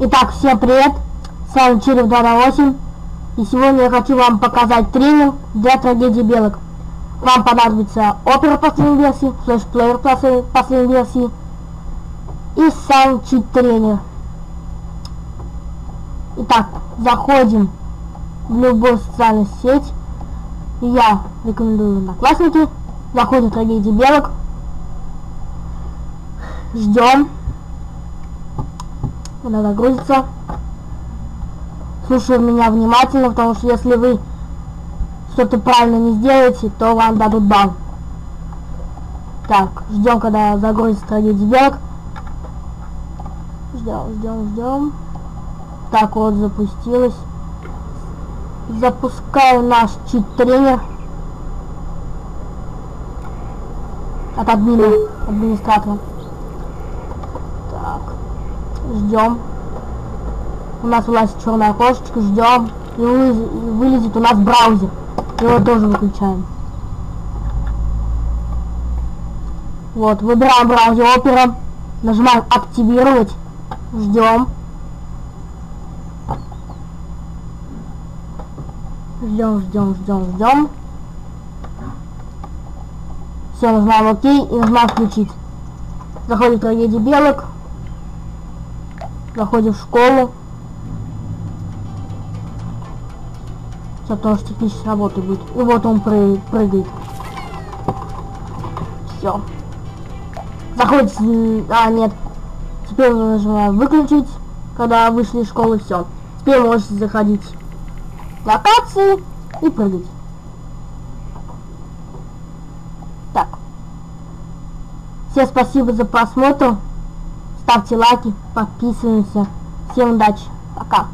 Итак, всем привет, с вами Череп 208, и сегодня я хочу вам показать тренер для трагедии белок. Вам понадобится опера последней версии, флешплеер последней версии и сам чит-тренер. Итак, заходим в любую социальную сеть, я рекомендую Одноклассники, заходим в трагедии белок, ждем. Она загрузится. Слушай меня внимательно, потому что если вы что-то правильно не сделаете, то вам дадут бан. Так, ждем, когда загрузится трагедия белок. Ждем. Так, вот запустилась. Запускаю наш чит-тренер от администратора. Так. Ждем. У нас вылазит черное окошечко, ждем. И вылезет у нас браузер. Его тоже выключаем. Вот, выбираем браузер Opera. Нажимаем активировать. Ждем. Ждем. Все, нажимаем ОК и нажимаем включить. Заходим в трагедию белок. Заходим в школу. Сейчас тоже техническая работа будет. И вот он прыгает. Все. Заходите. Нет. Теперь нажимаем выключить. Когда вышли из школы, все. Теперь можете заходить в локации и прыгать. Так. Всем спасибо за просмотр. Ставьте лайки, подписываемся. Всем удачи. Пока.